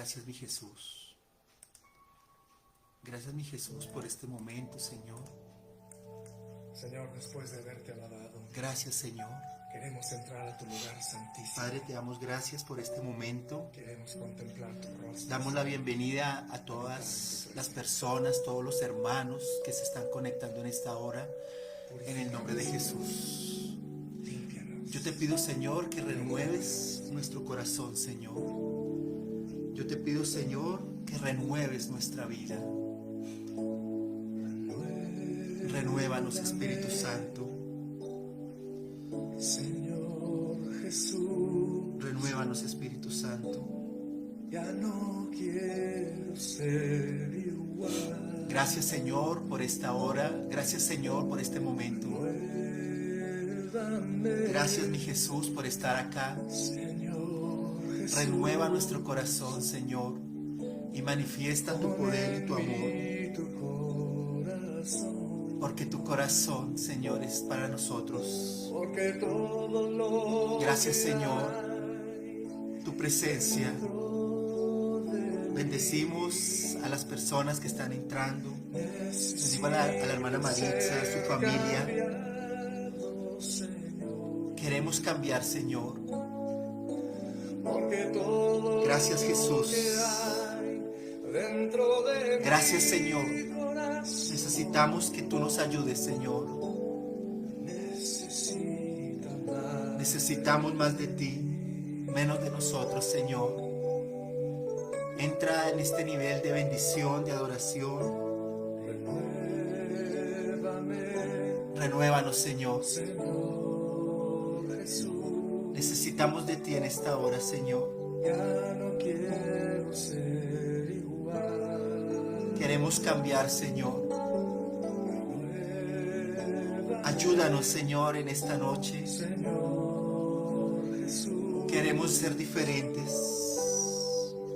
Gracias, mi Jesús. Gracias, mi Jesús, por este momento, Señor. Señor, después de haberte alabado, Gracias, Señor. queremos entrar a tu lugar santísimo. Padre, te damos gracias por este momento. Queremos contemplar tu rostro. Damos la bienvenida a todas las personas, todos los hermanos que se están conectando en esta hora, en el nombre de Jesús. Límpianos. Yo te pido, Señor, que renueves nuestro corazón, Señor. Yo te pido, Señor, que renueves nuestra vida. Renuévanos, Espíritu Santo. Señor Jesús, Renuévanos, Espíritu Santo. ya no quiero ser igual. Gracias, Señor, por esta hora. Gracias, Señor, por este momento. Gracias, mi Jesús, por estar acá. Señor Jesús, Renueva nuestro corazón, Señor, y manifiesta tu poder y tu amor. tu corazón, Porque tu corazón, Señor, es para nosotros. porque todo lo Gracias, que Señor, hay tu presencia. Bendecimos a las personas que están entrando. Bendigo a la hermana Maritza, a su familia. Queremos cambiar, Señor. Porque todo Gracias, Jesús. dentro de Gracias, Señor. mi corazón Necesitamos que tú nos ayudes, Señor. necesita más. Necesitamos más de ti, menos de nosotros, Señor. Entra en este nivel de bendición, de adoración. Renuévame, Renuévanos, Señor. Señor Jesús, Necesitamos de ti en esta hora, Señor. ya no quiero ser igual. Queremos cambiar, Señor. Ayúdanos, Señor, en esta noche. Señor Jesús, Queremos ser diferentes.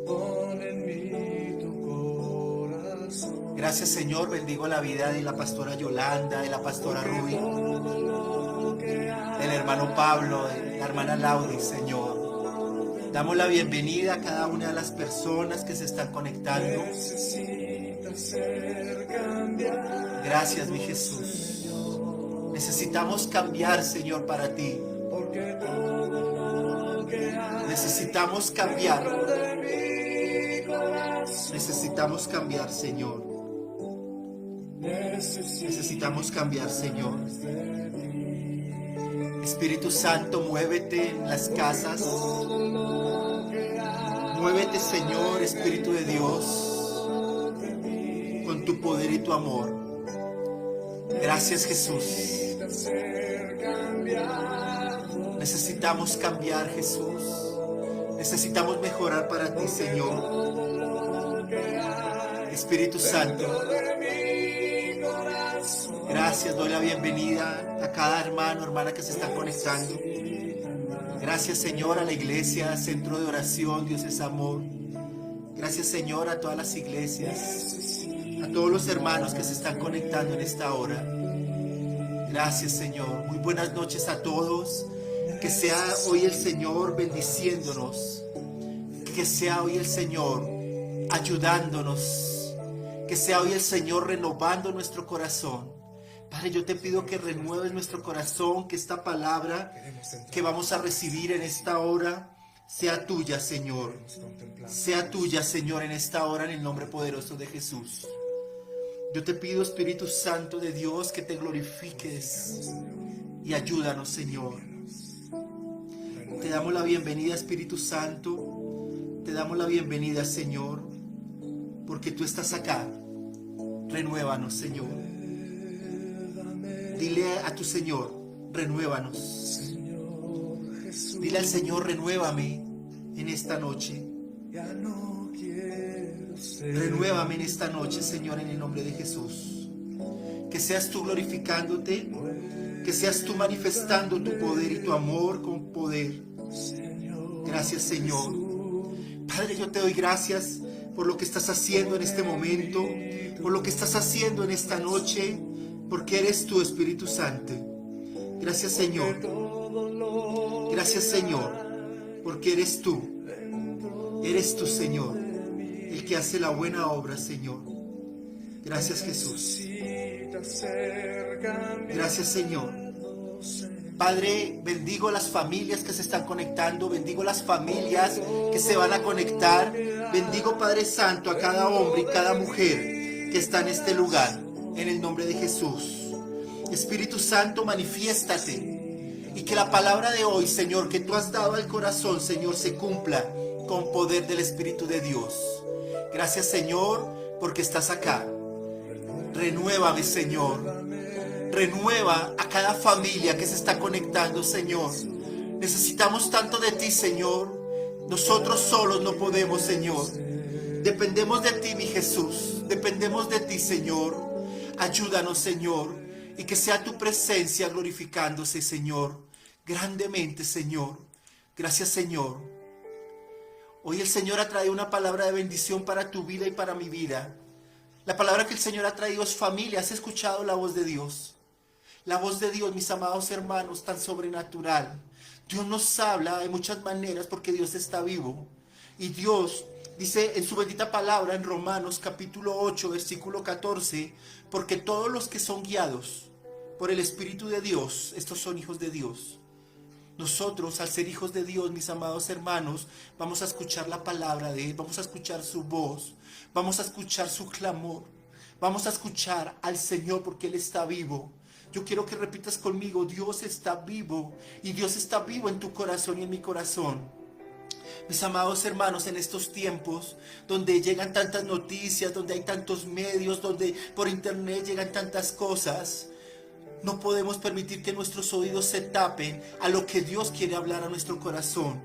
pon en mí tu corazón. Gracias, Señor. Bendigo la vida de la pastora Yolanda, de la pastora Ruby, del hermano Pablo, de la hermana Laudi, Señor. Damos la bienvenida a cada una de las personas que se están conectando. Necesita ser cambiado, Gracias, mi Jesús. Necesitamos cambiar, Señor, para ti. porque todo lo que hay Necesitamos cambiar. de mi corazón Necesitamos cambiar, Señor. Necesitamos cambiar, Señor. Espíritu Santo, muévete en las casas. Muévete, Señor, Espíritu de Dios, con tu poder y tu amor. Gracias, Jesús. ser cambiado. Necesitamos cambiar, Jesús. Necesitamos mejorar para ti, Señor. Espíritu Santo, gracias. Doy la bienvenida a cada hermano, hermana que se está conectando. Gracias, Señor, a la iglesia, centro de oración, Dios es amor. Gracias, Señor, a todas las iglesias, a todos los hermanos que se están conectando en esta hora. Gracias, Señor. Muy buenas noches a todos. Que sea hoy el Señor bendiciéndonos. Que sea hoy el Señor ayudándonos. Que sea hoy el Señor renovando nuestro corazón. Padre, yo te pido que renueves nuestro corazón, que esta palabra que vamos a recibir en esta hora sea tuya, Señor. Sea tuya, Señor, en esta hora, en el nombre poderoso de Jesús. Yo te pido, Espíritu Santo de Dios, que te glorifiques y ayúdanos, Señor. Te damos la bienvenida, Espíritu Santo. Te damos la bienvenida, Señor, porque tú estás acá. Renuévanos, Señor. Dile a tu Señor, renuévanos. Dile al Señor, renuévame en esta noche. Ya no quiero ser. Renuévame en esta noche, Señor, en el nombre de Jesús. Que seas tú glorificándote, que seas tú manifestando tu poder y tu amor con poder. Gracias, Señor. Padre, yo te doy gracias por lo que estás haciendo en este momento, por lo que estás haciendo en esta noche, porque eres tú, Espíritu Santo. Gracias, Señor. Gracias, Señor, porque eres tú, Señor. el que hace la buena obra, Señor. Gracias, Jesús. Gracias, Señor. Padre, bendigo las familias que se están conectando, bendigo las familias que se van a conectar, bendigo, Padre Santo, a cada hombre y cada mujer que está en este lugar, en el nombre de Jesús. Espíritu Santo, manifiéstate y que la palabra de hoy, Señor, que tú has dado al corazón, Señor, se cumpla con poder del Espíritu de Dios. Gracias, Señor, porque estás acá. Renuévame, Señor. Renueva a cada familia que se está conectando, Señor. Necesitamos tanto de ti, Señor. Nosotros solos no podemos, Señor. Dependemos de ti, mi Jesús. Dependemos de ti, Señor. Ayúdanos, Señor. Y que sea tu presencia glorificándose, Señor. Grandemente, Señor. Gracias, Señor. Hoy el Señor ha traído una palabra de bendición para tu vida y para mi vida. La palabra que el Señor ha traído es familia. ¿Has escuchado la voz de Dios? La voz de Dios, mis amados hermanos, tan sobrenatural. Dios nos habla de muchas maneras porque Dios está vivo. Y Dios dice en su bendita palabra en Romanos capítulo 8, versículo 14, porque todos los que son guiados por el Espíritu de Dios, estos son hijos de Dios. Nosotros, al ser hijos de Dios, mis amados hermanos, vamos a escuchar la palabra de Él, vamos a escuchar su voz, vamos a escuchar su clamor, vamos a escuchar al Señor porque Él está vivo. Yo quiero que repitas conmigo, Dios está vivo y Dios está vivo en tu corazón y en mi corazón. Mis amados hermanos, en estos tiempos donde llegan tantas noticias, donde hay tantos medios, donde por internet llegan tantas cosas, no podemos permitir que nuestros oídos se tapen a lo que Dios quiere hablar a nuestro corazón.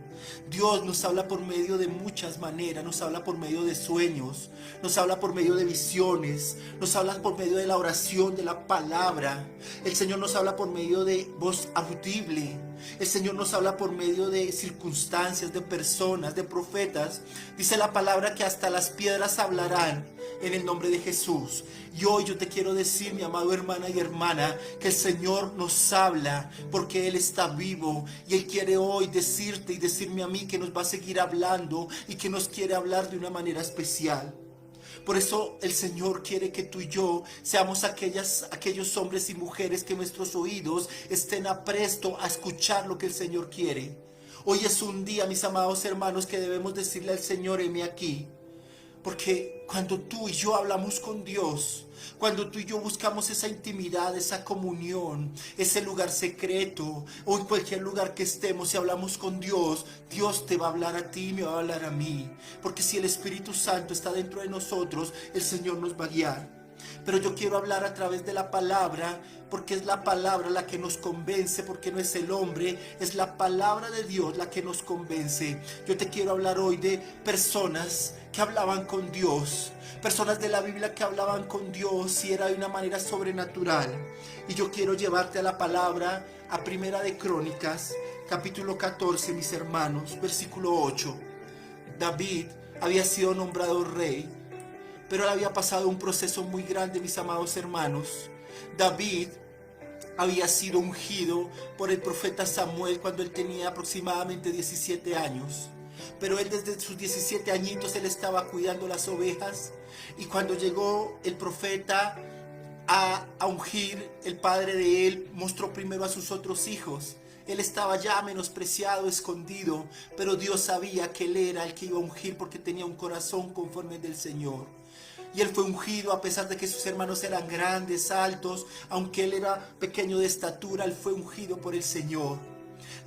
Dios nos habla por medio de muchas maneras, nos habla por medio de sueños, nos habla por medio de visiones, nos habla por medio de la oración, de la palabra. El Señor nos habla por medio de voz audible. El Señor nos habla por medio de circunstancias, de personas, de profetas. Dice la palabra que hasta las piedras hablarán en el nombre de Jesús. Y hoy yo te quiero decir, mi amado hermana y hermana, que el Señor nos habla porque Él está vivo. Y Él quiere hoy decirte y decirme a mí que nos va a seguir hablando y que nos quiere hablar de una manera especial. Por eso el Señor quiere que tú y yo seamos aquellos hombres y mujeres que nuestros oídos estén apresto a escuchar lo que el Señor quiere. Hoy es un día, mis amados hermanos, que debemos decirle al Señor, heme aquí. Porque cuando tú y yo hablamos con Dios, cuando tú y yo buscamos esa intimidad, esa comunión, ese lugar secreto, o en cualquier lugar que estemos y hablamos con Dios, Dios te va a hablar a ti y me va a hablar a mí. Porque si el Espíritu Santo está dentro de nosotros, el Señor nos va a guiar. Pero yo quiero hablar a través de la palabra, porque es la palabra la que nos convence, porque no es el hombre, es la palabra de Dios la que nos convence. Yo te quiero hablar hoy de personas que hablaban con Dios, personas de la Biblia que hablaban con Dios y era de una manera sobrenatural. Y yo quiero llevarte a la palabra, a Primera de Crónicas, capítulo 14, mis hermanos, versículo 8. David había sido nombrado rey, pero él había pasado un proceso muy grande, mis amados hermanos. David había sido ungido por el profeta Samuel cuando él tenía aproximadamente 17 años. Pero él desde sus 17 añitos él estaba cuidando las ovejas. Y cuando llegó el profeta a ungir, el padre de él mostró primero a sus otros hijos. Él estaba ya menospreciado, escondido, pero Dios sabía que él era el que iba a ungir porque tenía un corazón conforme al del Señor. Y él fue ungido a pesar de que sus hermanos eran grandes, altos, aunque él era pequeño de estatura, él fue ungido por el Señor.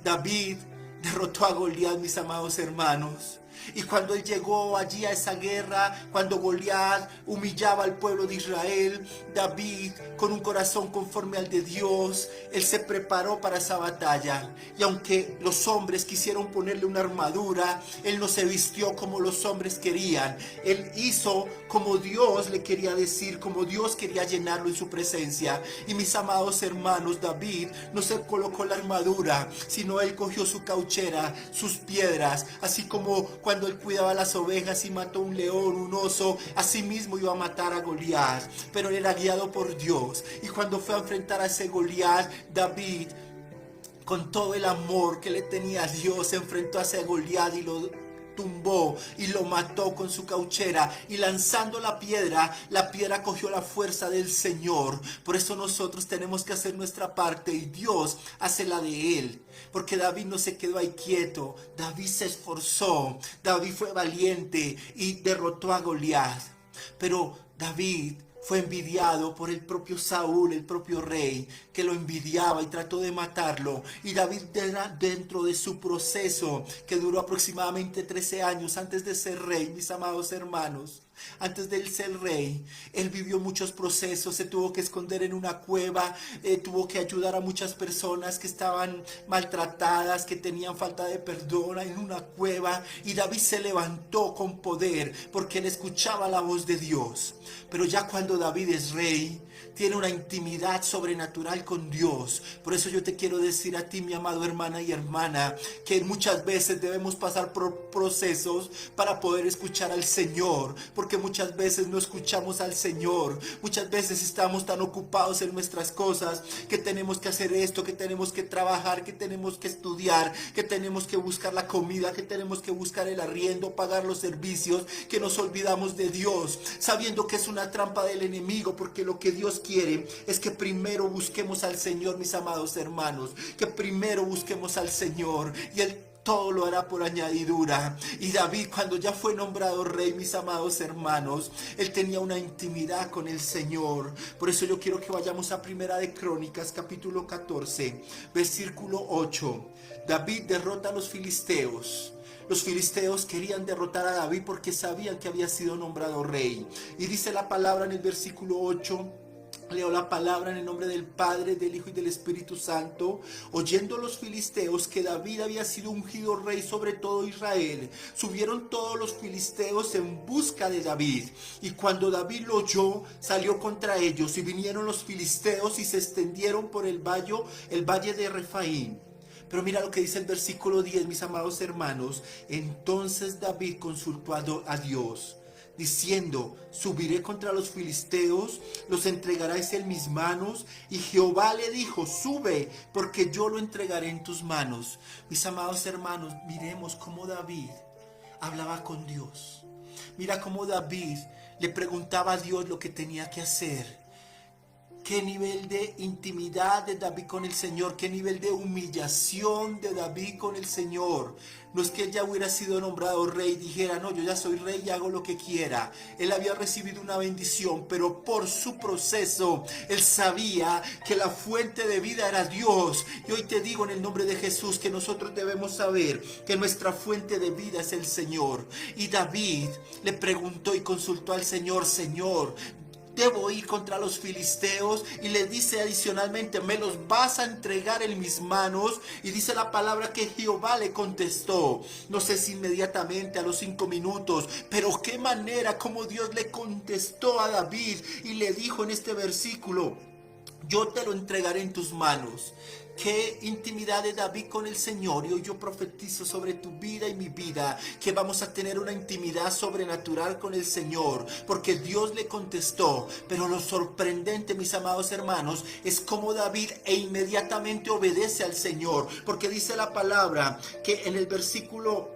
David derrotó a Goliat, mis amados hermanos. Y cuando él llegó allí a esa guerra, cuando Goliat humillaba al pueblo de Israel, David, con un corazón conforme al de Dios, él se preparó para esa batalla. Y aunque los hombres quisieron ponerle una armadura, él no se vistió como los hombres querían. Él hizo como Dios le quería decir, como Dios quería llenarlo en su presencia. Y mis amados hermanos, David no se colocó la armadura, sino él cogió su cauchera, sus piedras, así como cuando él cuidaba las ovejas y mató un león, un oso, así mismo iba a matar a Goliat. Pero él era guiado por Dios. Y cuando fue a enfrentar a ese Goliat, David, con todo el amor que le tenía a Dios, se enfrentó a ese Goliat y lo tumbó y lo mató con su cauchera, y lanzando la piedra cogió la fuerza del Señor. Por eso nosotros tenemos que hacer nuestra parte y Dios hace la de él. Porque David no se quedó ahí quieto, David se esforzó, David fue valiente y derrotó a Goliat. Pero David fue envidiado por el propio Saúl, el propio rey, que lo envidiaba y trató de matarlo. Y David, dentro de su proceso, que duró aproximadamente 13 años antes de ser rey, mis amados hermanos, antes de él ser rey, él vivió muchos procesos, se tuvo que esconder en una cueva, tuvo que ayudar a muchas personas que estaban maltratadas, que tenían falta de perdón en una cueva, y David se levantó con poder porque él escuchaba la voz de Dios. Pero ya cuando David es rey, tiene una intimidad sobrenatural con Dios. Por eso yo te quiero decir a ti, mi amado hermana y hermana, que muchas veces debemos pasar por procesos para poder escuchar al Señor, porque muchas veces no escuchamos al Señor. Muchas veces estamos tan ocupados en nuestras cosas, que tenemos que hacer esto, que tenemos que trabajar, que tenemos que estudiar, que tenemos que buscar la comida, que tenemos que buscar el arriendo, pagar los servicios, que nos olvidamos de Dios, sabiendo que es una trampa del enemigo, porque lo que Dios quiere es que primero busquemos al Señor, mis amados hermanos, que primero busquemos al Señor, y Él todo lo hará por añadidura. Y David, cuando ya fue nombrado rey, mis amados hermanos, él tenía una intimidad con el Señor. Por eso yo quiero que vayamos a Primera de Crónicas, capítulo 14, versículo 8. David derrota a los filisteos. Los filisteos querían derrotar a David porque sabían que había sido nombrado rey. Y dice la palabra en el versículo 8. Leo la palabra en el nombre del Padre, del Hijo y del Espíritu Santo. Oyendo los filisteos que David había sido ungido rey sobre todo Israel, subieron todos los filisteos en busca de David. Y cuando David lo oyó, salió contra ellos, y vinieron los filisteos y se extendieron por el valle de Refaim. Pero mira lo que dice el versículo 10, mis amados hermanos. Entonces David consultó a Dios, diciendo: subiré contra los filisteos, los entregarás en mis manos. Y Jehová le dijo: sube, porque yo lo entregaré en tus manos. Mis amados hermanos, miremos cómo David hablaba con Dios. Mira cómo David le preguntaba a Dios lo que tenía que hacer. Qué nivel de intimidad de David con el Señor, qué nivel de humillación de David con el Señor. No es que él ya hubiera sido nombrado rey y dijera: no, yo ya soy rey y hago lo que quiera. Él había recibido una bendición, pero por su proceso, él sabía que la fuente de vida era Dios. Y hoy te digo en el nombre de Jesús que nosotros debemos saber que nuestra fuente de vida es el Señor. Y David le preguntó y consultó al Señor: Señor, ¿debo ir contra los filisteos? Y le dice adicionalmente: ¿me los vas a entregar en mis manos? Y dice la palabra que Jehová le contestó. No sé si inmediatamente a los 5 minutos, pero qué manera como Dios le contestó a David y le dijo en este versículo: yo te lo entregaré en tus manos. Qué intimidad de David con el Señor. Y hoy yo profetizo sobre tu vida y mi vida que vamos a tener una intimidad sobrenatural con el Señor, porque Dios le contestó. Pero lo sorprendente, mis amados hermanos, es cómo David inmediatamente obedece al Señor, porque dice la palabra que en el versículo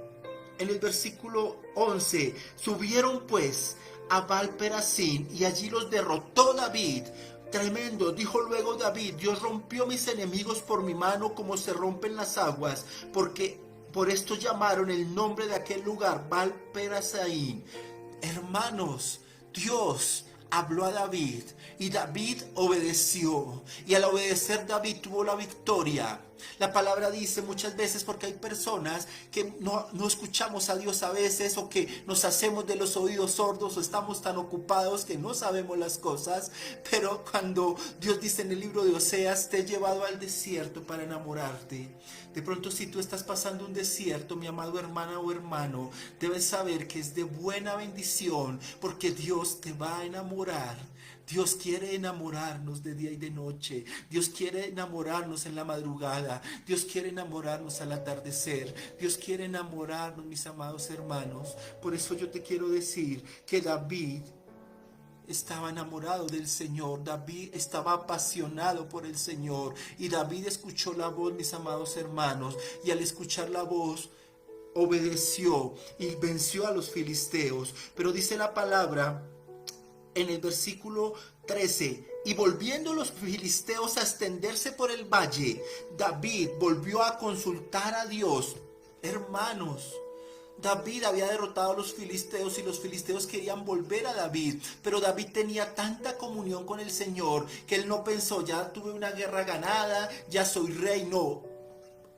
11, subieron pues a Baal-Perasim y allí los derrotó David. Tremendo, dijo luego David: Dios rompió mis enemigos por mi mano como se rompen las aguas, porque por esto llamaron el nombre de aquel lugar Baal-Perasim. Hermanos, Dios habló a David y David obedeció, y al obedecer David tuvo la victoria. La palabra dice muchas veces, porque hay personas que no escuchamos a Dios a veces, o que nos hacemos de los oídos sordos, o estamos tan ocupados que no sabemos las cosas. Pero cuando Dios dice en el libro de Oseas: te he llevado al desierto para enamorarte. De pronto, si tú estás pasando un desierto, mi amado hermana o hermano, debes saber que es de buena bendición, porque Dios te va a enamorar. Dios quiere enamorarnos de día y de noche. Dios quiere enamorarnos en la madrugada. Dios quiere enamorarnos al atardecer. Dios quiere enamorarnos, mis amados hermanos. Por eso yo te quiero decir que David estaba enamorado del Señor. David estaba apasionado por el Señor. Y David escuchó la voz, mis amados hermanos. Y al escuchar la voz, obedeció y venció a los filisteos. Pero dice la palabra en el versículo 13: y volviendo los filisteos a extenderse por el valle, David volvió a consultar a Dios. Hermanos, David había derrotado a los filisteos y los filisteos querían volver a David, pero David tenía tanta comunión con el Señor que él no pensó: ya tuve una guerra ganada, ya soy rey. No.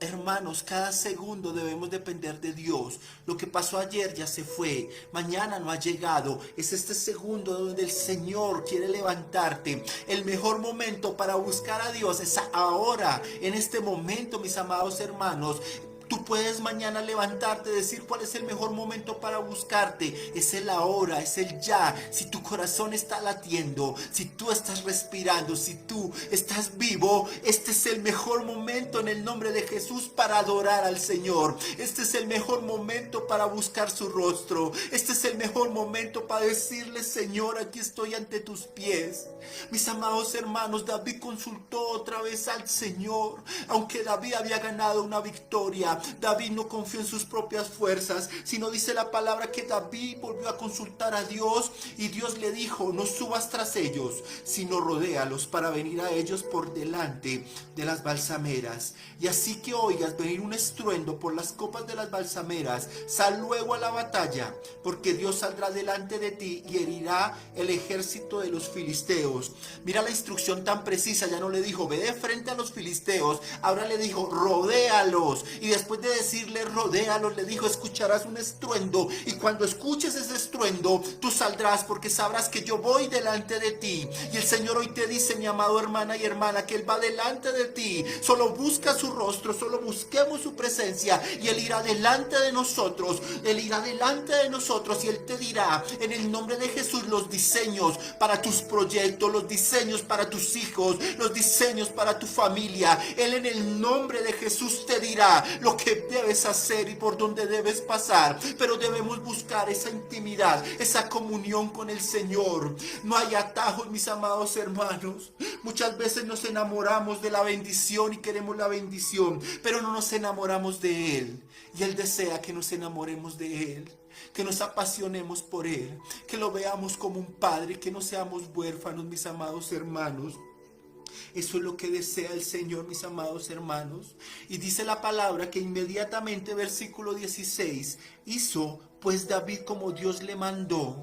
Hermanos, cada segundo debemos depender de Dios. Lo que pasó ayer ya se fue, mañana no ha llegado. Es este segundo donde el Señor quiere levantarte. El mejor momento para buscar a Dios es ahora, en este momento, mis amados hermanos. Tú puedes mañana levantarte, decir cuál es el mejor momento para buscarte. Es el ahora, es el ya. Si tu corazón está latiendo, si tú estás respirando, si tú estás vivo, este es el mejor momento en el nombre de Jesús para adorar al Señor. Este es el mejor momento para buscar su rostro. Este es el mejor momento para decirle: Señor, aquí estoy ante tus pies. Mis amados hermanos, David consultó otra vez al Señor. Aunque David había ganado una victoria, David no confió en sus propias fuerzas, sino dice la palabra que David volvió a consultar a Dios y Dios le dijo: no subas tras ellos, sino rodéalos para venir a ellos por delante de las balsameras. Y así que oigas venir un estruendo por las copas de las balsameras, sal luego a la batalla, porque Dios saldrá delante de ti y herirá el ejército de los filisteos. Mira la instrucción tan precisa. Ya no le dijo: ve de frente a los filisteos, ahora le dijo: rodéalos. Y después de decirle rodéalos, le dijo: escucharás un estruendo, y cuando escuches ese estruendo, tú saldrás, porque sabrás que yo voy delante de ti. Y el Señor hoy te dice, mi amado hermana y hermana, que Él va delante de ti. Solo busca su rostro, solo busquemos su presencia, y Él irá delante de nosotros. Él irá delante de nosotros, y Él te dirá en el nombre de Jesús los diseños para tus proyectos, los diseños para tus hijos, los diseños para tu familia. Él en el nombre de Jesús te dirá lo que debes hacer y por dónde debes pasar. Pero debemos buscar esa intimidad, esa comunión con el Señor. No hay atajos, mis amados hermanos. Muchas veces nos enamoramos de la bendición y queremos la bendición, pero no nos enamoramos de Él. Y Él desea que nos enamoremos de Él, que nos apasionemos por Él, que lo veamos como un Padre, que no seamos huérfanos, mis amados hermanos. Eso es lo que desea el Señor, mis amados hermanos. Y dice la palabra que inmediatamente, versículo 16, hizo pues David como Dios le mandó.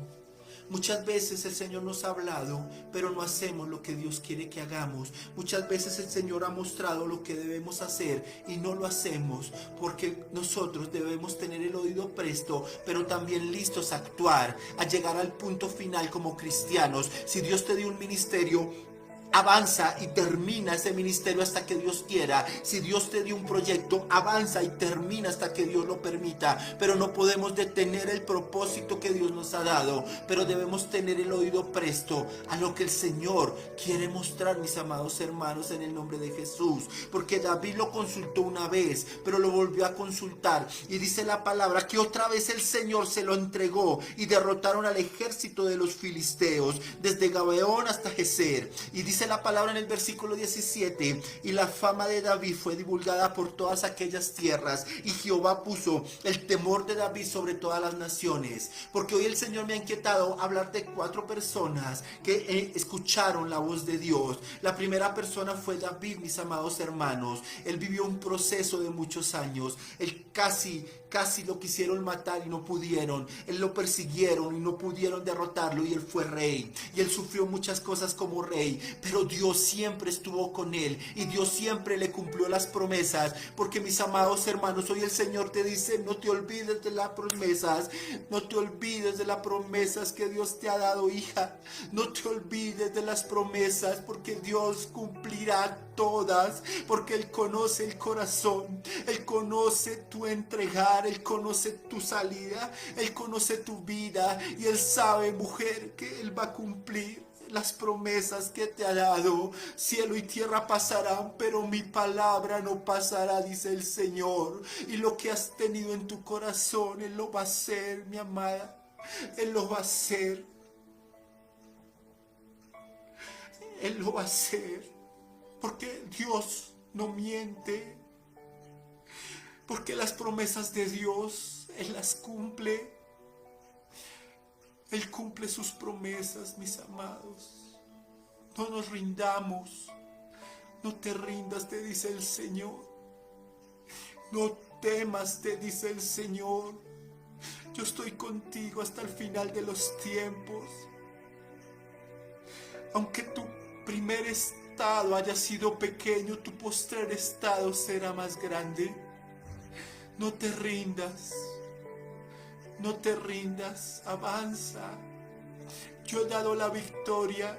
Muchas veces el Señor nos ha hablado, pero no hacemos lo que Dios quiere que hagamos. Muchas veces el Señor ha mostrado lo que debemos hacer y no lo hacemos, porque nosotros debemos tener el oído presto, pero también listos a actuar, a llegar al punto final como cristianos. Si Dios te dio un ministerio, avanza y termina ese ministerio hasta que Dios quiera. Si Dios te dio un proyecto, avanza y termina hasta que Dios lo permita. Pero no podemos detener el propósito que Dios nos ha dado. Pero debemos tener el oído presto a lo que el Señor quiere mostrar, mis amados hermanos, en el nombre de Jesús. Porque David lo consultó una vez, pero lo volvió a consultar. Y dice la palabra que otra vez el Señor se lo entregó y derrotaron al ejército de los filisteos, desde Gabaón hasta Geser. Y dice la palabra en el versículo 17: y la fama de David fue divulgada por todas aquellas tierras, y Jehová puso el temor de David sobre todas las naciones. Porque hoy el Señor me ha inquietado hablar de 4 personas que escucharon la voz de Dios. La primera persona fue David, mis amados hermanos. Él vivió un proceso de muchos años. Él casi lo quisieron matar y no pudieron. Él lo persiguieron y no pudieron derrotarlo, y él fue rey. Y él sufrió muchas cosas como rey, pero Dios siempre estuvo con él y Dios siempre le cumplió las promesas. Porque, mis amados hermanos, hoy el Señor te dice: no te olvides de las promesas, no te olvides de las promesas que Dios te ha dado, hija. No te olvides de las promesas, porque Dios cumplirá todas, porque Él conoce el corazón, Él conoce tu entregar, Él conoce tu salida, Él conoce tu vida, y Él sabe, mujer, que Él va a cumplir las promesas que te ha dado. Cielo y tierra pasarán, pero mi palabra no pasará, dice el Señor. Y lo que has tenido en tu corazón, Él lo va a hacer, mi amada. Él lo va a hacer. Él lo va a hacer. Porque Dios no miente. porque las promesas de Dios, Él las cumple. Él cumple sus promesas, mis amados. No nos rindamos. No te rindas, te dice el Señor. No temas, te dice el Señor. Yo estoy contigo hasta el final de los tiempos. Aunque tu primer estado haya sido pequeño, tu postrer estado será más grande. No te rindas. No te rindas, avanza. Yo he dado la victoria.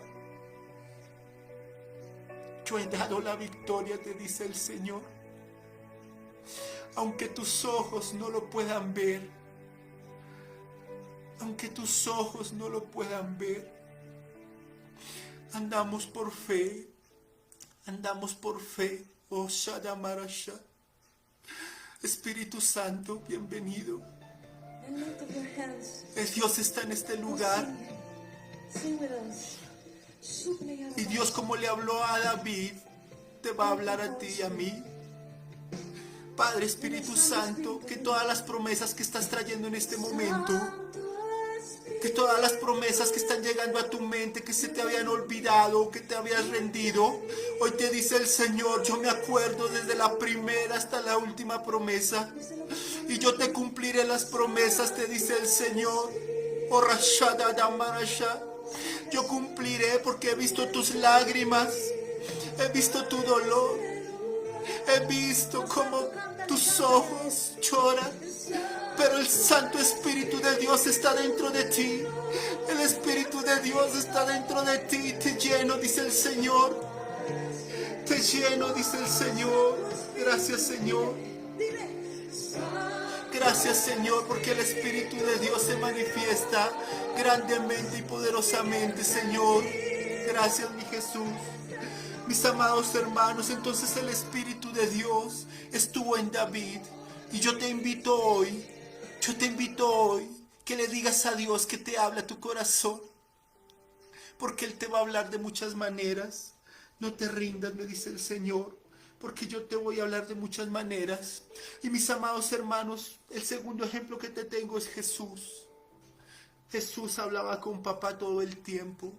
Yo he dado la victoria, te dice el Señor. Aunque tus ojos no lo puedan ver. Aunque tus ojos no lo puedan ver. Andamos por fe. Andamos por fe. Oh Shadamarasha. Espíritu Santo, bienvenido. Dios está en este lugar. Y Dios, como le habló a David, te va a hablar a ti y a mí. Padre, Espíritu Santo, que todas las promesas que estás trayendo en este momento, que todas las promesas que están llegando a tu mente, que se te habían olvidado, que te habías rendido, hoy te dice el Señor, yo me acuerdo desde la primera hasta la última promesa, y yo te cumpliré las promesas, te dice el Señor. Oh, Rashada Damarasha, yo cumpliré porque he visto tus lágrimas, he visto tu dolor, he visto cómo tus ojos lloran. Pero el Santo Espíritu de Dios está dentro de ti. El Espíritu de Dios está dentro de ti. Te lleno, dice el Señor. Te lleno, dice el Señor. Gracias, Señor. Gracias, Señor, porque el Espíritu de Dios se manifiesta grandemente y poderosamente, Señor. Gracias, mi Jesús. Mis amados hermanos, entonces el Espíritu de Dios estuvo en David. Y yo te invito hoy que le digas a Dios que te habla tu corazón, porque Él te va a hablar de muchas maneras. No te rindas, me dice el Señor, porque yo te voy a hablar de muchas maneras. Y mis amados hermanos, el segundo ejemplo que te tengo es Jesús. Jesús hablaba con papá todo el tiempo.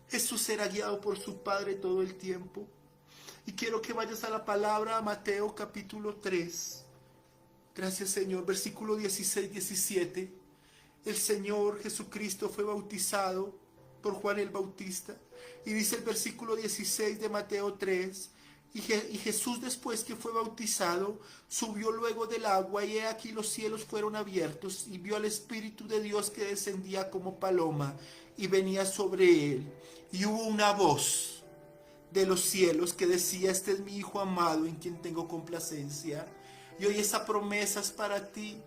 Jesús era guiado por su Padre todo el tiempo. Y quiero que vayas a la palabra, Mateo capítulo 3. Gracias, Señor. Versículo 16-17. El Señor Jesucristo fue bautizado por Juan el Bautista. Y dice el versículo 16 de Mateo 3. Y Jesús, después que fue bautizado, subió luego del agua, y he aquí los cielos fueron abiertos, y vio al Espíritu de Dios que descendía como paloma y venía sobre él. Y hubo una voz de los cielos que decía: este es mi Hijo amado, en quien tengo complacencia. Y hoy esa promesa es para ti.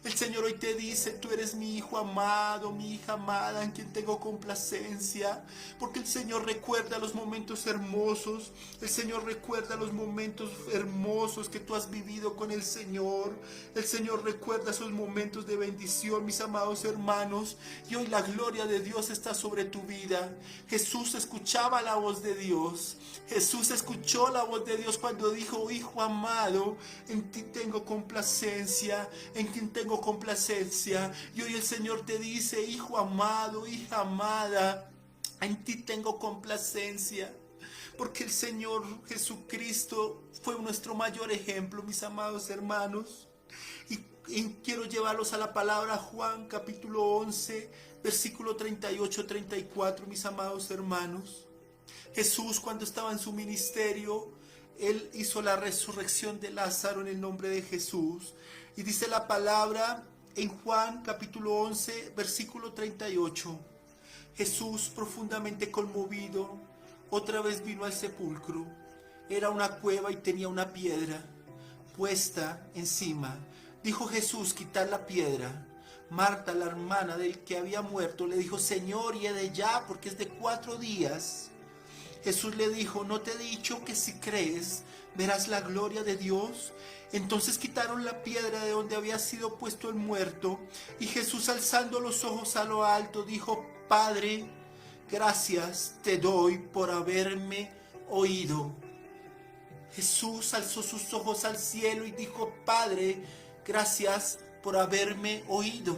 El Señor hoy te dice: tú eres mi Hijo amado, mi hija amada, en quien tengo complacencia. Porque el Señor recuerda los momentos hermosos. El Señor recuerda los momentos hermosos que tú has vivido con el Señor. El Señor recuerda esos momentos de bendición, mis amados hermanos. Y hoy la gloria de Dios está sobre tu vida. Jesús escuchaba la voz de Dios. Jesús escuchó la voz de Dios cuando dijo: Hijo amado, en ti tengo complacencia, en quien tengo complacencia. Y hoy el Señor te dice: hijo amado, hija amada, en ti tengo complacencia. Porque el Señor Jesucristo fue nuestro mayor ejemplo, mis amados hermanos. Y quiero llevarlos a la palabra Juan capítulo 11, versículo 38-34, mis amados hermanos. Jesús, cuando estaba en su ministerio, Él hizo la resurrección de Lázaro en el nombre de Jesús. Y dice la palabra en Juan capítulo 11, versículo 38. Jesús, profundamente conmovido, otra vez vino al sepulcro. Era una cueva y tenía una piedra puesta encima. Dijo Jesús: quitad la piedra. Marta, la hermana del que había muerto, le dijo: Señor, hiede ya, porque es de 4 días. Jesús le dijo: ¿no te he dicho que si crees verás la gloria de Dios? Entonces quitaron la piedra de donde había sido puesto el muerto, y Jesús, alzando los ojos a lo alto, dijo: Padre, gracias te doy por haberme oído. Jesús alzó sus ojos al cielo y dijo: Padre, gracias por haberme oído.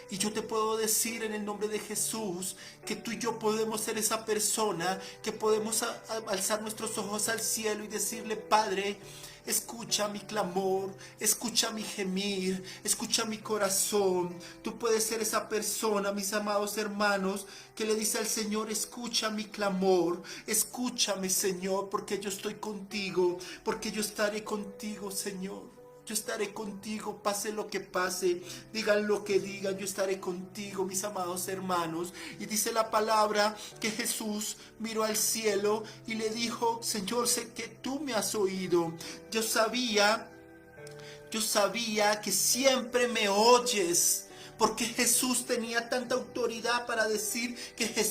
Y yo te puedo decir en el nombre de Jesús que tú y yo podemos ser esa persona que podemos alzar nuestros ojos al cielo y decirle: Padre, escucha mi clamor, escucha mi gemir, escucha mi corazón. Tú puedes ser esa persona, mis amados hermanos, que le dice al Señor: escucha mi clamor, escúchame, Señor, porque yo estoy contigo, porque yo estaré contigo, Señor. Yo estaré contigo, pase lo que pase, digan lo que digan, yo estaré contigo, mis amados hermanos. Y dice la palabra que Jesús miró al cielo y le dijo: Señor, sé que tú me has oído. Yo sabía que siempre me oyes. Porque Jesús tenía tanta autoridad para decir que que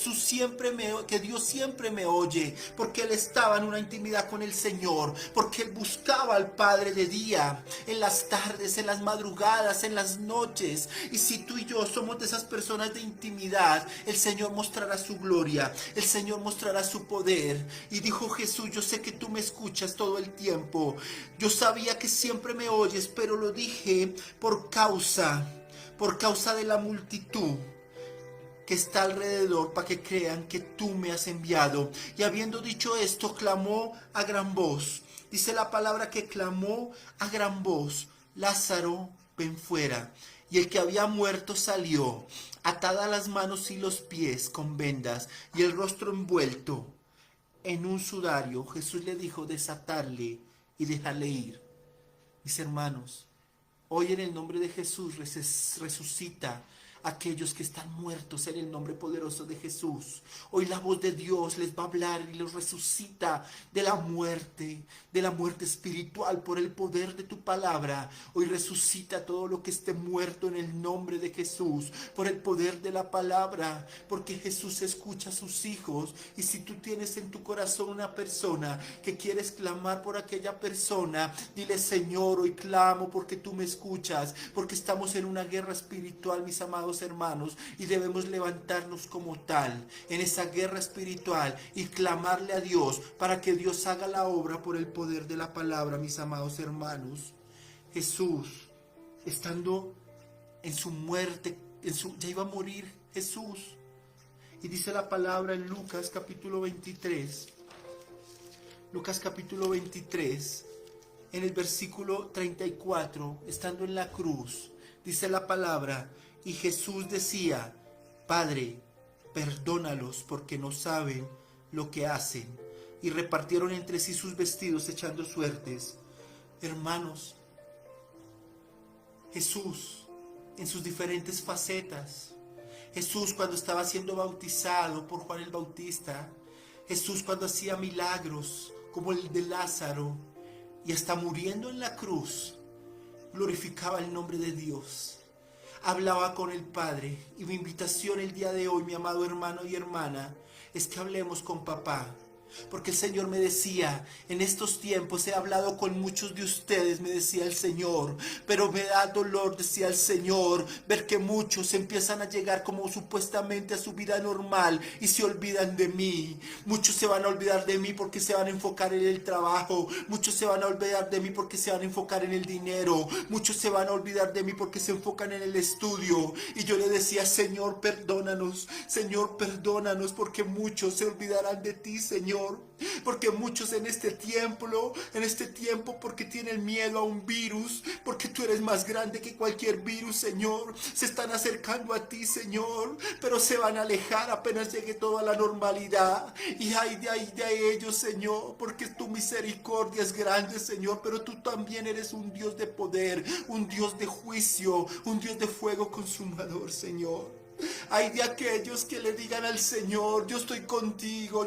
Dios siempre me oye. Porque Él estaba en una intimidad con el Señor. Porque Él buscaba al Padre de día, en las tardes, en las madrugadas, en las noches. Y si tú y yo somos de esas personas de intimidad, el Señor mostrará su gloria. El Señor mostrará su poder. Y dijo Jesús: yo sé que tú me escuchas todo el tiempo. Yo sabía que siempre me oyes, pero lo dije por causa de la multitud que está alrededor, para que crean que tú me has enviado. Y habiendo dicho esto, clamó a gran voz. Dice la palabra que clamó a gran voz: Lázaro, ven fuera. Y el que había muerto salió, atadas las manos y los pies con vendas, y el rostro envuelto en un sudario. Jesús le dijo: desatarle y dejarle ir. Mis hermanos, hoy en el nombre de Jesús resucita a aquellos que están muertos en el nombre poderoso de Jesús. Hoy la voz de Dios les va a hablar y los resucita de la muerte espiritual por el poder de tu palabra. Hoy resucita todo lo que esté muerto en el nombre de Jesús por el poder de la palabra, porque Jesús escucha a sus hijos. Y si tú tienes en tu corazón una persona que quieres clamar por aquella persona, dile: Señor, hoy clamo porque tú me escuchas, porque estamos en una guerra espiritual, mis amados hermanos, y debemos levantarnos como tal en esa guerra espiritual y clamarle a Dios para que Dios haga la obra por el poder de la palabra, mis amados hermanos. Jesús, estando en su muerte, ya iba a morir Jesús, y dice la palabra en Lucas capítulo 23, en el versículo 34, estando en la cruz, dice la palabra: y Jesús decía: Padre, perdónalos, porque no saben lo que hacen. Y repartieron entre sí sus vestidos, echando suertes. Hermanos, Jesús en sus diferentes facetas. Jesús cuando estaba siendo bautizado por Juan el Bautista. Jesús cuando hacía milagros como el de Lázaro. Y hasta muriendo en la cruz, glorificaba el nombre de Dios. Hablaba con el Padre. Y mi invitación el día de hoy, mi amado hermano y hermana, es que hablemos con papá. Porque el Señor me decía: en estos tiempos he hablado con muchos de ustedes, me decía el Señor, pero me da dolor, decía el Señor, ver que muchos empiezan a llegar como supuestamente a su vida normal y se olvidan de mí. Muchos se van a olvidar de mí porque se van a enfocar en el trabajo. Muchos se van a olvidar de mí porque se van a enfocar en el dinero. Muchos se van a olvidar de mí porque se enfocan en el estudio. Y yo le decía: Señor, perdónanos, porque muchos se olvidarán de ti, Señor. Porque muchos en este tiempo, porque tienen miedo a un virus, porque tú eres más grande que cualquier virus, Señor, se están acercando a ti, Señor, pero se van a alejar apenas llegue toda la normalidad. Y ay de ellos, Señor, porque tu misericordia es grande, Señor, pero tú también eres un Dios de poder, un Dios de juicio, un Dios de fuego consumador, Señor. Hay de aquellos que le digan al Señor: yo estoy contigo,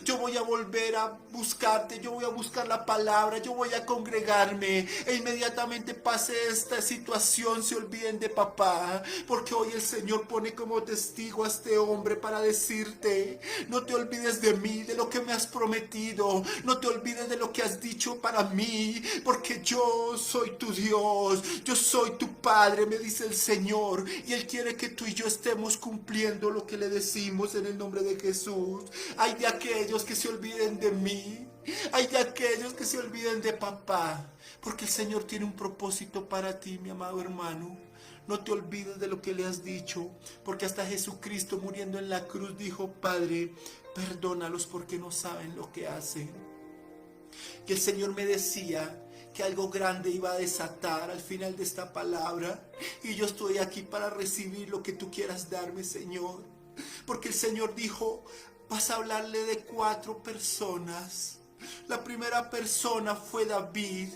yo voy a volver a buscarte, yo voy a buscar la palabra, yo voy a congregarme. E inmediatamente pase esta situación, se olviden de papá, porque hoy el Señor pone como testigo a este hombre para decirte: no te olvides de mí, de lo que me has prometido, no te olvides de lo que has dicho para mí, porque yo soy tu Dios, yo soy tu Padre, me dice el Señor, y Él quiere que que tú y yo estemos cumpliendo lo que le decimos en el nombre de Jesús. Ay de aquellos que se olviden de mí. Ay de aquellos que se olviden de papá. Porque el Señor tiene un propósito para ti, mi amado hermano. No te olvides de lo que le has dicho, porque hasta Jesucristo muriendo en la cruz dijo: Padre, perdónalos porque no saben lo que hacen. Que el Señor me decía que algo grande iba a desatar al final de esta palabra, y yo estoy aquí para recibir lo que tú quieras darme, Señor. Porque el Señor dijo: vas a hablarle de 4 personas. La primera persona fue David,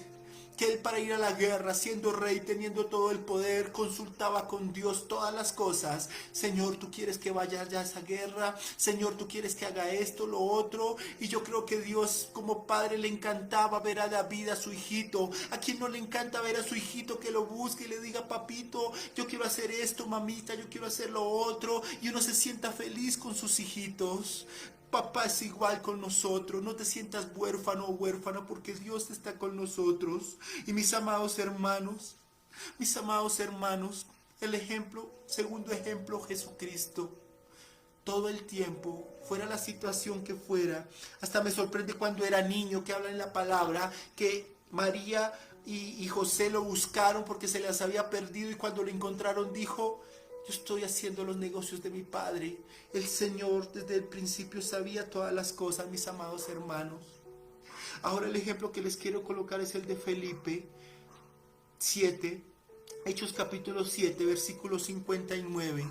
que él, para ir a la guerra, siendo rey, teniendo todo el poder, consultaba con Dios todas las cosas. Señor, tú quieres que vaya ya a esa guerra. Señor, tú quieres que haga esto, lo otro. Y yo creo que Dios, como padre, le encantaba ver a David, a su hijito. ¿A quién no le encanta ver a su hijito que lo busque y le diga: papito, yo quiero hacer esto, mamita, yo quiero hacer lo otro? Y uno se sienta feliz con sus hijitos. Papá es igual con nosotros. No te sientas huérfano o huérfana, porque Dios está con nosotros. Y mis amados hermanos, el ejemplo, segundo ejemplo, Jesucristo. Todo el tiempo, fuera la situación que fuera. Hasta me sorprende cuando era niño, que habla en la palabra que María y José lo buscaron porque se les había perdido, y cuando lo encontraron dijo: yo estoy haciendo los negocios de mi Padre. El Señor desde el principio sabía todas las cosas, mis amados hermanos. Ahora el ejemplo que les quiero colocar es el de Felipe 7, Hechos capítulo 7, versículo 59.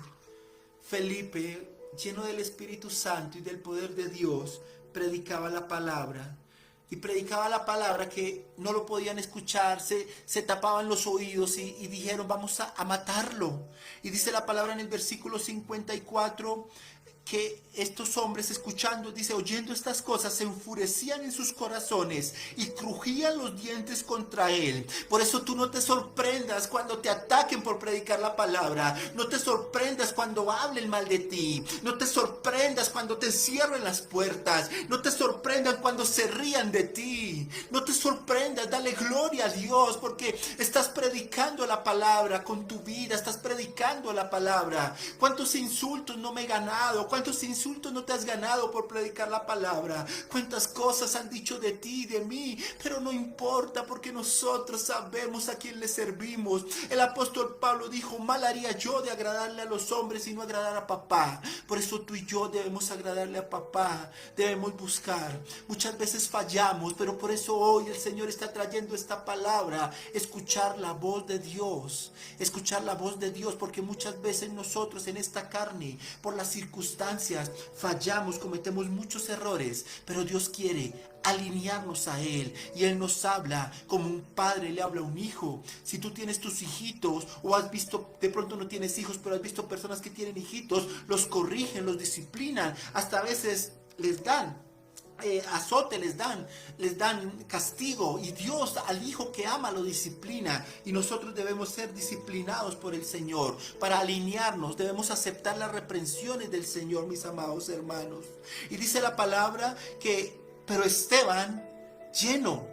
Felipe, lleno del Espíritu Santo y del poder de Dios, predicaba la palabra. Y predicaba la palabra que no lo podían escuchar, se tapaban los oídos y dijeron: vamos a matarlo. Y dice la palabra en el versículo 54 que estos hombres, escuchando, dice, oyendo estas cosas, se enfurecían en sus corazones y crujían los dientes contra él. Por eso tú no te sorprendas cuando te ataquen por predicar la palabra. No te sorprendas cuando hablen mal de ti. No te sorprendas cuando te cierren las puertas. No te sorprendas cuando se rían de ti. No te sorprendas, dale gloria a Dios, porque estás predicando la palabra con tu vida. Estás predicando la palabra. ¿Cuántos insultos no me he ganado? ¿Cuántos insultos no te has ganado por predicar la palabra? ¿Cuántas cosas han dicho de ti y de mí? Pero no importa, porque nosotros sabemos a quién le servimos. El apóstol Pablo dijo: mal haría yo de agradarle a los hombres y no agradar a papá. Por eso tú y yo debemos agradarle a papá. Debemos buscar. Muchas veces fallamos, pero por eso hoy el Señor está trayendo esta palabra. Escuchar la voz de Dios. Escuchar la voz de Dios, porque muchas veces nosotros en esta carne, por las circunstancias, fallamos, cometemos muchos errores, pero Dios quiere alinearnos a Él, y Él nos habla como un padre le habla a un hijo. Si tú tienes tus hijitos, o has visto, de pronto no tienes hijos, pero has visto personas que tienen hijitos, los corrigen, los disciplinan, hasta a veces les dan azote, les dan castigo, y Dios al hijo que ama lo disciplina. Y nosotros debemos ser disciplinados por el Señor para alinearnos. Debemos aceptar las reprensiones del Señor, mis amados hermanos. Y dice la palabra que, pero Esteban, lleno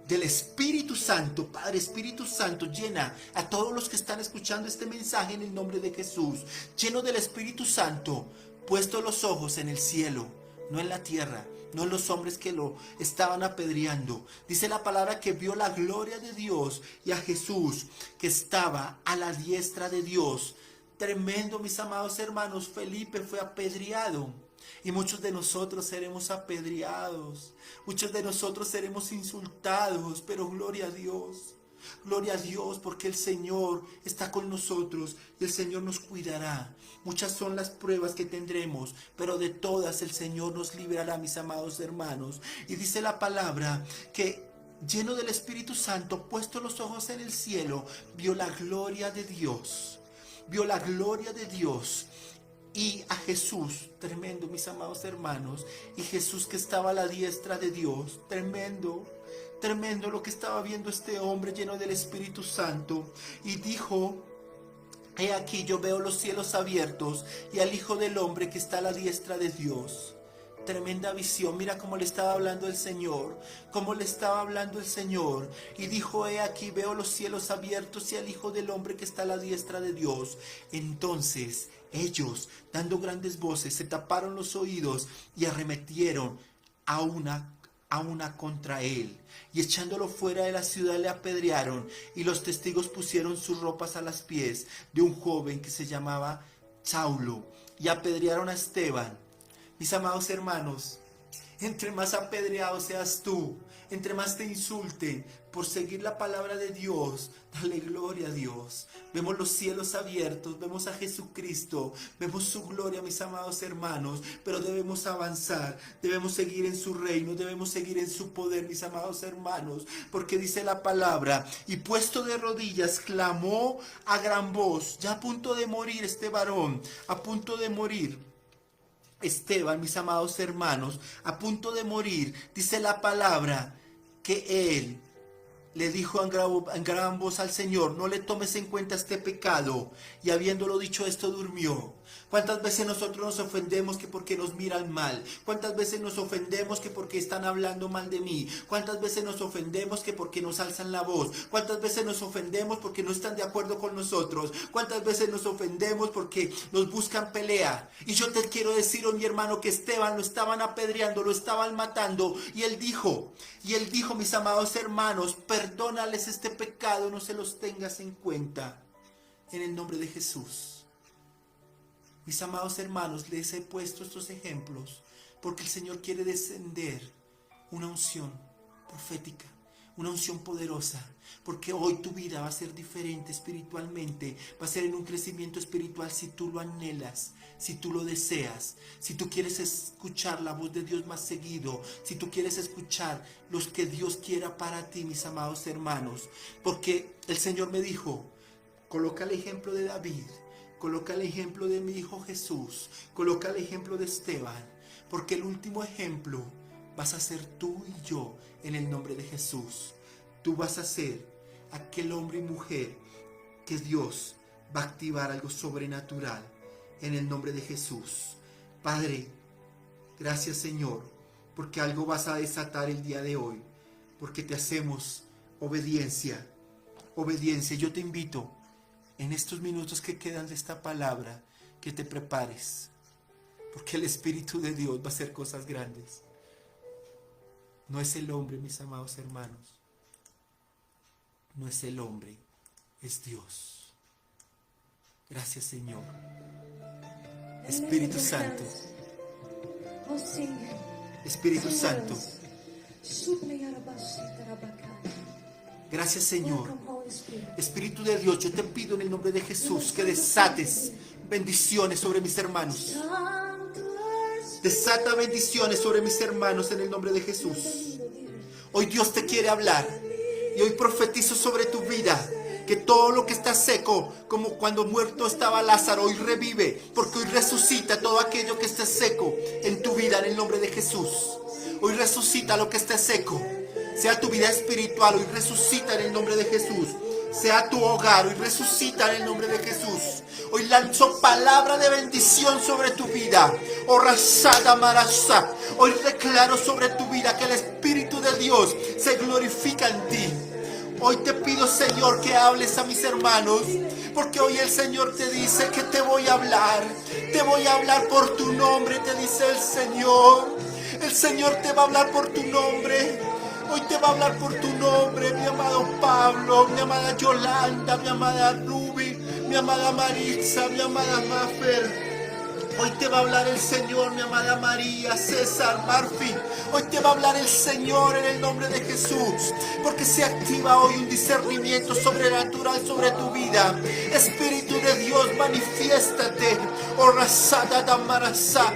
del Espíritu Santo, Padre, Espíritu Santo, llena a todos los que están escuchando este mensaje en el nombre de Jesús. Lleno del Espíritu Santo, puesto los ojos en el cielo, no en la tierra, no en los hombres que lo estaban apedreando. Dice la palabra que vio la gloria de Dios y a Jesús que estaba a la diestra de Dios. Tremendo, mis amados hermanos. Felipe fue apedreado. Y muchos de nosotros seremos apedreados. Muchos de nosotros seremos insultados. Pero gloria a Dios. Gloria a Dios, porque el Señor está con nosotros y el Señor nos cuidará. Muchas son las pruebas que tendremos, pero de todas el Señor nos librará, mis amados hermanos. Y dice la palabra que, lleno del Espíritu Santo, puesto los ojos en el cielo, vio la gloria de Dios. Vio la gloria de Dios. Y a Jesús, tremendo, mis amados hermanos, y Jesús que estaba a la diestra de Dios, tremendo lo que estaba viendo este hombre lleno del Espíritu Santo. Y dijo: he aquí, yo veo los cielos abiertos y al Hijo del Hombre que está a la diestra de Dios. Tremenda visión. Mira cómo le estaba hablando el Señor. Cómo le estaba hablando el Señor. Y dijo: he aquí, veo los cielos abiertos y al Hijo del Hombre que está a la diestra de Dios. Entonces ellos, dando grandes voces, se taparon los oídos y arremetieron a una contra él. Y echándolo fuera de la ciudad le apedrearon. Y los testigos pusieron sus ropas a los pies de un joven que se llamaba Saulo. Y apedrearon a Esteban. Mis amados hermanos, entre más apedreado seas tú, entre más te insulten por seguir la palabra de Dios, dale gloria a Dios. Vemos los cielos abiertos, vemos a Jesucristo, vemos su gloria, mis amados hermanos, pero debemos avanzar, debemos seguir en su reino, debemos seguir en su poder, mis amados hermanos, porque dice la palabra: y puesto de rodillas clamó a gran voz. Ya a punto de morir este varón, a punto de morir Esteban, mis amados hermanos, a punto de morir. Dice la palabra que él le dijo en gran voz al Señor: no le tomes en cuenta este pecado. Y habiéndolo dicho esto, durmió. ¿Cuántas veces nosotros nos ofendemos que porque nos miran mal? ¿Cuántas veces nos ofendemos que porque están hablando mal de mí? ¿Cuántas veces nos ofendemos que porque nos alzan la voz? ¿Cuántas veces nos ofendemos porque no están de acuerdo con nosotros? ¿Cuántas veces nos ofendemos porque nos buscan pelea? Y yo te quiero decir, oh mi hermano, que Esteban lo estaban apedreando, lo estaban matando. Y él dijo, mis amados hermanos: perdónales este pecado, no se los tengas en cuenta. En el nombre de Jesús. Mis amados hermanos, les he puesto estos ejemplos porque el Señor quiere descender una unción profética, una unción poderosa, porque hoy tu vida va a ser diferente espiritualmente, va a ser en un crecimiento espiritual si tú lo anhelas, si tú lo deseas, si tú quieres escuchar la voz de Dios más seguido, si tú quieres escuchar los que Dios quiera para ti, mis amados hermanos, porque el Señor me dijo: coloca el ejemplo de David, coloca el ejemplo de mi Hijo Jesús, coloca el ejemplo de Esteban, porque el último ejemplo vas a ser tú y yo en el nombre de Jesús. Tú vas a ser aquel hombre y mujer que Dios va a activar algo sobrenatural en el nombre de Jesús. Padre, gracias Señor, porque algo vas a desatar el día de hoy, porque te hacemos obediencia. Yo te invito en estos minutos que quedan de esta palabra, que te prepares, porque el Espíritu de Dios va a hacer cosas grandes. No es el hombre, mis amados hermanos, no es el hombre, es Dios. Gracias Señor. Espíritu Santo, Espíritu Santo, gracias Señor. Espíritu de Dios, yo te pido en el nombre de Jesús que desates bendiciones sobre mis hermanos. Desata bendiciones sobre mis hermanos en el nombre de Jesús. Hoy Dios te quiere hablar y hoy profetizo sobre tu vida que todo lo que está seco, como cuando muerto estaba Lázaro, hoy revive, porque hoy resucita todo aquello que esté seco en tu vida en el nombre de Jesús. Hoy resucita lo que esté seco. Sea tu vida espiritual, hoy resucita en el nombre de Jesús. Sea tu hogar, hoy resucita en el nombre de Jesús. Hoy lanzo palabra de bendición sobre tu vida. Oh Rasada Marasa. Hoy declaro sobre tu vida que el Espíritu de Dios se glorifica en ti. Hoy te pido, Señor, que hables a mis hermanos, porque hoy el Señor te dice que te voy a hablar. Te voy a hablar por tu nombre, te dice el Señor. El Señor te va a hablar por tu nombre. Hoy te va a hablar por tu nombre, mi amado Pablo, mi amada Yolanda, mi amada Ruby, mi amada Maritza, mi amada Mafer. Hoy te va a hablar el Señor, mi amada María, César, Marfi. Hoy te va a hablar el Señor en el nombre de Jesús, porque se activa hoy un discernimiento sobrenatural sobre tu vida. Espíritu de Dios, manifiéstate. Oh, Rasada Damarasa.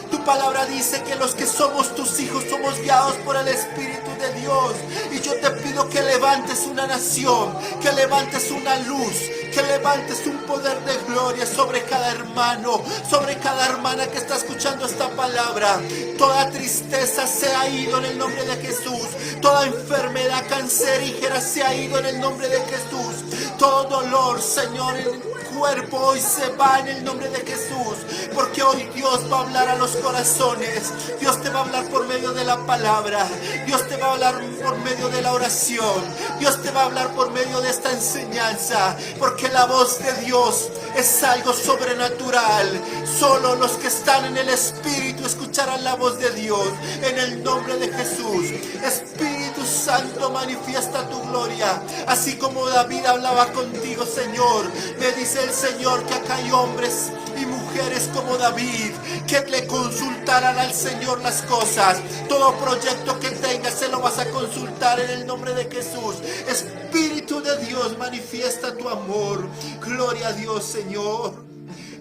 Tu palabra dice que los que somos tus hijos somos guiados por el Espíritu de Dios. Y yo te pido que levantes una nación, que levantes una luz, que levantes un poder de gloria sobre cada hermano, sobre cada hermana que está escuchando esta palabra. Toda tristeza se ha ido en el nombre de Jesús. Toda enfermedad cancerígena se ha ido en el nombre de Jesús. Todo dolor, Señor, en cuerpo hoy se va en el nombre de Jesús, porque hoy Dios va a hablar a los corazones. Dios te va a hablar por medio de la palabra, Dios te va a hablar por medio de la oración, Dios te va a hablar por medio de esta enseñanza, porque la voz de Dios es algo sobrenatural. Solo los que están en el Espíritu escucharán la voz de Dios en el nombre de Jesús. Espíritu Santo, manifiesta tu gloria, así como David hablaba contigo, Señor. Me dice el Señor que acá hay hombres y mujeres como David, que le consultarán al Señor las cosas. Todo proyecto que tengas se lo vas a consultar en el nombre de Jesús. Espíritu de Dios, manifiesta tu amor. Gloria a Dios, Señor.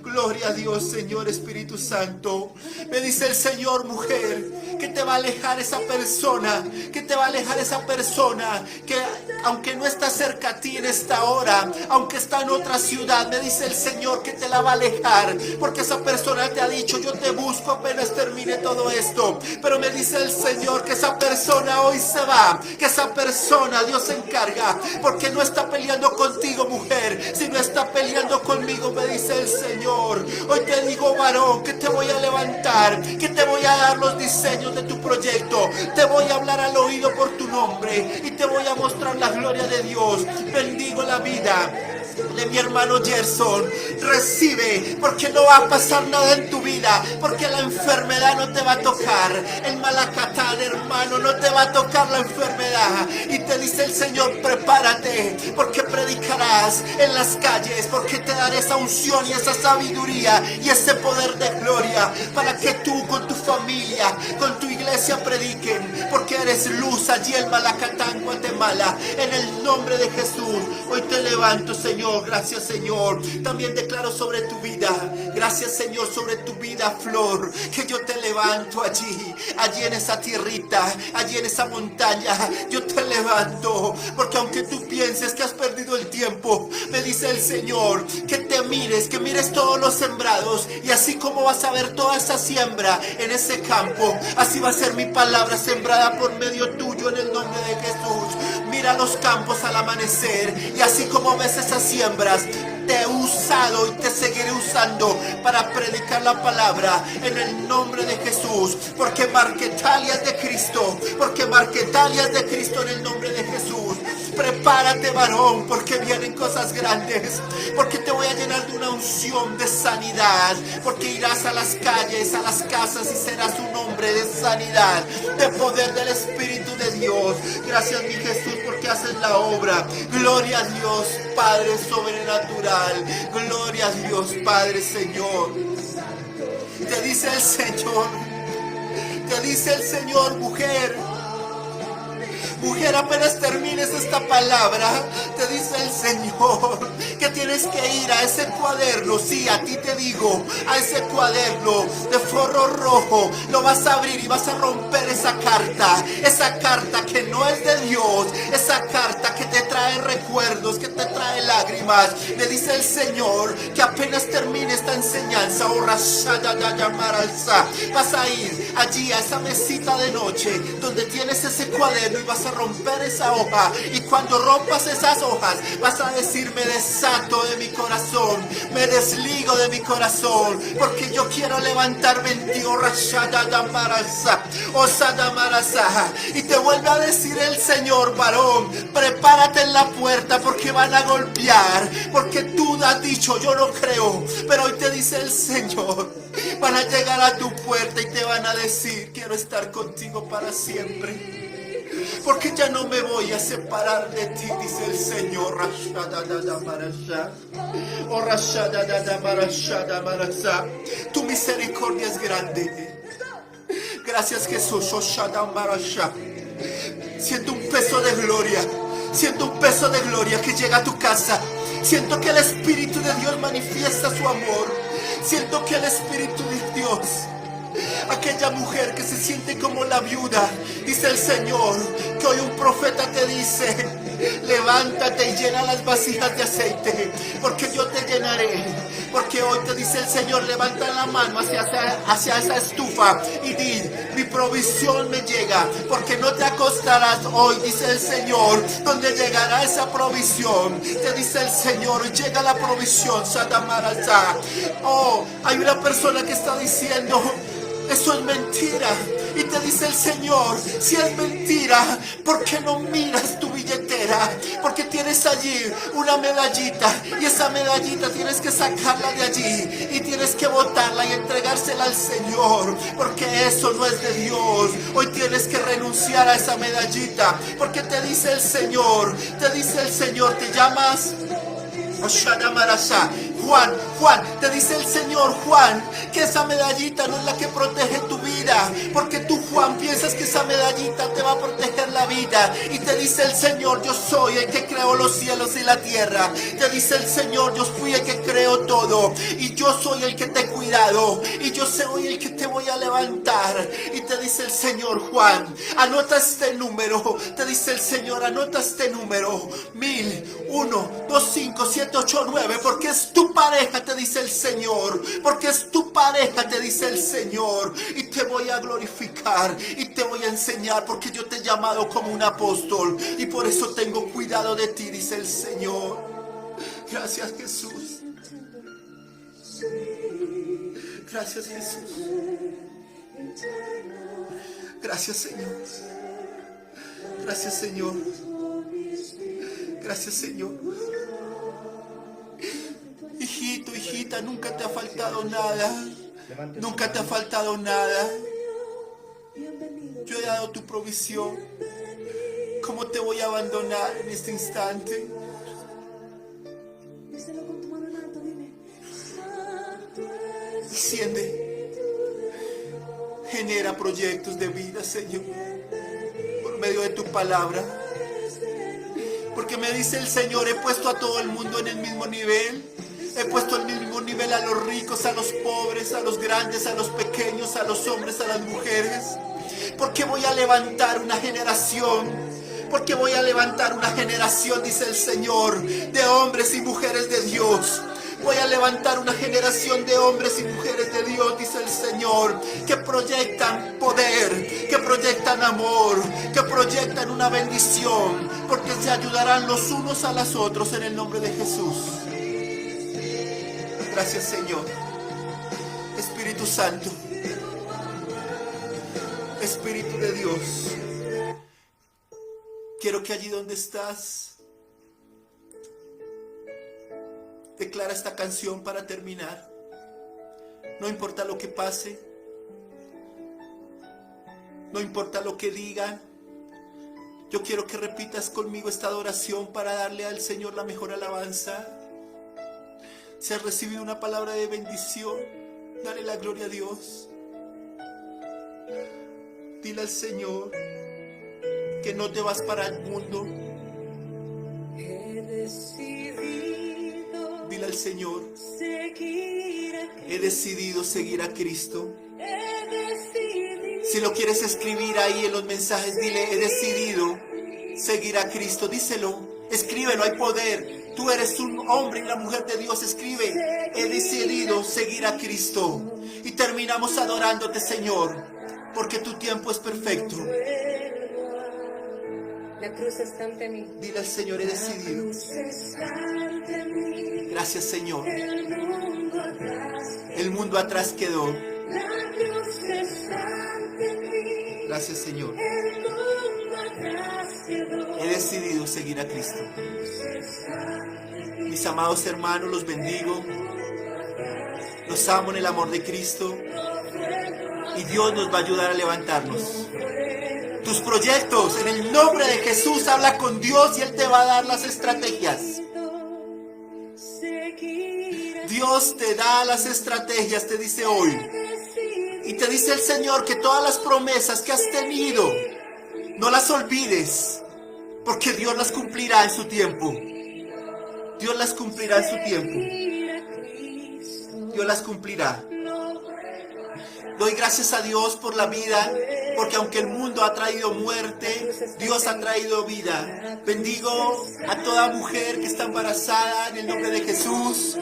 Gloria a Dios, Señor. Espíritu Santo, me dice el Señor, mujer, que te va a alejar esa persona, que te va a alejar esa persona, que aunque no está cerca a ti en esta hora, aunque está en otra ciudad, me dice el Señor que te la va a alejar, porque esa persona te ha dicho, yo te busco apenas termine todo esto. Pero me dice el Señor que esa persona hoy se va, que esa persona Dios se encarga, porque no está peleando contigo, mujer, sino está peleando conmigo, me dice el Señor. Hoy te digo, varón, que te voy a levantar, que te voy a dar los diseños de tu proyecto, te voy a hablar al oído por tu nombre y te voy a mostrar la gloria de Dios. Bendigo la vida de mi hermano Gerson. Recibe, porque no va a pasar nada en tu vida, porque la enfermedad no te va a tocar. El malacatán, hermano, no te va a tocar la enfermedad. Y te dice el Señor, prepárate, porque predicarás en las calles, porque te daré esa unción y esa sabiduría y ese poder de gloria, para que tú con tu familia, con tu iglesia prediquen, porque eres luz allí en Malacatán, Guatemala. En el nombre de Jesús, hoy te levanto, Señor. Gracias, Señor. También declaro sobre tu vida. Gracias, Señor, sobre tu vida, Flor, que yo te levanto allí en esa tierrita, allí en esa montaña. Yo te levanto, porque aunque tú pienses que has perdido el tiempo, me dice el Señor que te mires, que mires todos los sembrados, y así como vas a ver toda esa siembra en ese campo, así va a ser mi palabra sembrada por medio tuyo en el nombre de Jesús. Mira los campos al amanecer, y así como ves esas siembras, te he usado y te seguiré usando para predicar la palabra en el nombre de Jesús, porque Marquetalia es de Cristo, porque Marquetalia es de Cristo en el nombre de Jesús. Prepárate, varón, porque vienen cosas grandes, porque te voy a llenar de una unción de sanidad, porque irás a las calles, a las casas y serás un hombre de sanidad, de poder del Espíritu de Dios. Gracias, mi Jesús, porque haces la obra. Gloria a Dios, Padre sobrenatural. Gloria a Dios, Padre, Señor. Te dice el Señor, mujer, apenas termines esta palabra, te dice el Señor que tienes que ir a ese cuaderno. Sí, a ti te digo, a ese cuaderno de forro rojo. Lo vas a abrir y vas a romper esa carta que no es de Dios, esa carta que te trae recuerdos, que te trae lágrimas. Me dice el Señor que apenas termine esta enseñanza, vas a ir allí a esa mesita de noche donde tienes ese cuaderno y vas a romper esa hoja, y cuando rompas esas hojas vas a decir, me desato de mi corazón, me desligo de mi corazón, porque yo quiero levantarme en ti. Y te vuelve a decir el Señor, varón, prepárate en la puerta, porque van a golpear, porque tú has dicho, yo no creo, pero hoy te dice el Señor, van a llegar a tu puerta y te van a decir, quiero estar contigo para siempre, porque ya no me voy a separar de ti, dice el Señor. Tu misericordia es grande. Gracias, Jesús. Siento un peso de gloria. Siento un peso de gloria que llega a tu casa. Siento que el Espíritu de Dios manifiesta su amor. Siento que el Espíritu de Dios, aquella mujer que se siente como la viuda, dice el Señor, que hoy un profeta te dice, Levántate y llena las vasijas de aceite, porque yo te llenaré. Porque hoy te dice el Señor, levanta la mano hacia esa estufa y di, mi provisión me llega, porque no te acostarás hoy, dice el Señor, donde llegará esa provisión. Te dice el Señor, llega la provisión, Satamarasa. Oh, hay una persona que está diciendo, eso es mentira. Y te dice el Señor, si es mentira, ¿por qué no miras tu billetera? Porque tienes allí una medallita, y esa medallita tienes que sacarla de allí y tienes que botarla y entregársela al Señor, porque eso no es de Dios. Hoy tienes que renunciar a esa medallita, porque te dice el Señor, ¿te llamas? Juan, te dice el Señor, Juan, que esa medallita no es la que protege tu vida, porque tú, Juan, piensas que esa medallita te va a proteger la vida, y te dice el Señor, yo soy el que creó los cielos y la tierra. Te dice el Señor, yo fui el que creó todo, y yo soy el que te he cuidado, y yo soy el que te voy a levantar. Y te dice el Señor, Juan, anota este número, te dice el Señor, anota este número, 1001-25-789, porque es tu pareja, te dice el Señor, porque es tu pareja, te dice el Señor, y te voy a glorificar y te voy a enseñar, porque yo te he llamado como un apóstol y por eso tengo cuidado de ti, dice el Señor. Gracias, Jesús. Gracias, Jesús. Gracias, Señor. Gracias, Señor. Gracias, Señor. Hijito, hijita, nunca te ha faltado nada. Nunca te ha faltado nada. Yo he dado tu provisión. ¿Cómo te voy a abandonar en este instante? Desciende. Genera proyectos de vida, Señor, por medio de tu palabra. Porque me dice el Señor, he puesto a todo el mundo en el mismo nivel. He puesto al mismo nivel a los ricos, a los pobres, a los grandes, a los pequeños, a los hombres, a las mujeres. Porque voy a levantar una generación. Porque voy a levantar una generación, dice el Señor, de hombres y mujeres de Dios. Voy a levantar una generación de hombres y mujeres de Dios, dice el Señor, que proyectan poder, que proyectan amor, que proyectan una bendición, porque se ayudarán los unos a los otros en el nombre de Jesús. Gracias, Señor. Espíritu Santo, Espíritu de Dios, quiero que allí donde estás, declara esta canción para terminar. No importa lo que pase, no importa lo que digan, yo quiero que repitas conmigo esta adoración para darle al Señor la mejor alabanza. Si has recibido una palabra de bendición, dale la gloria a Dios. Dile al Señor que no te vas para el mundo. Dile al Señor, he decidido seguir a Cristo. Si lo quieres escribir ahí en los mensajes, dile, he decidido seguir a Cristo. Díselo, escríbelo, hay poder. Tú eres un hombre y una mujer de Dios, escribe, he decidido seguir a Cristo. Y terminamos adorándote, Señor, porque tu tiempo es perfecto. La cruz está ante mí. Dile al Señor, he decidido. Gracias, Señor. El mundo atrás quedó. Gracias, Señor. He decidido seguir a Cristo. Mis amados hermanos, los bendigo. Los amo en el amor de Cristo. Y Dios nos va a ayudar a levantarnos. Tus proyectos, en el nombre de Jesús, habla con Dios y Él te va a dar las estrategias. Dios te da las estrategias, te dice hoy. Y te dice el Señor que todas las promesas que has tenido, no las olvides, porque Dios las cumplirá en su tiempo. Dios las cumplirá en su tiempo. Dios las cumplirá. Doy gracias a Dios por la vida porque aunque el mundo ha traído muerte, Dios ha traído vida. Bendigo a toda mujer que está embarazada en el nombre de Jesús.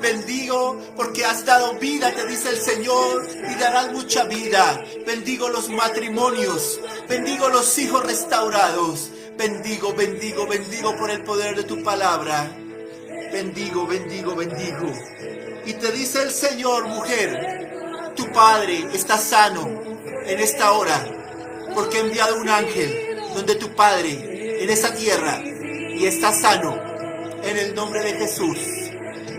Bendigo porque has dado vida, te dice el Señor, y darás mucha vida. Bendigo los matrimonios, bendigo los hijos restaurados. Bendigo, bendigo, bendigo por el poder de tu palabra. Bendigo, bendigo, bendigo. Y te dice el Señor, mujer, tu padre está sano en esta hora, porque he enviado un ángel donde tu padre en esa tierra y está sano en el nombre de Jesús.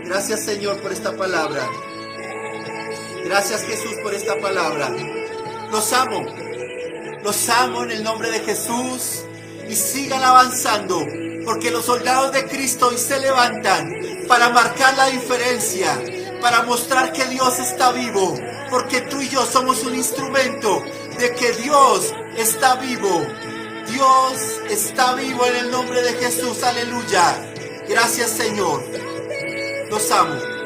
Gracias, Señor, por esta palabra. Gracias, Jesús, por esta palabra. Los amo en el nombre de Jesús, y sigan avanzando, porque los soldados de Cristo hoy se levantan para marcar la diferencia, para mostrar que Dios está vivo, porque tú y yo somos un instrumento de que Dios está vivo. Dios está vivo en el nombre de Jesús, aleluya. Gracias, Señor. Los amo.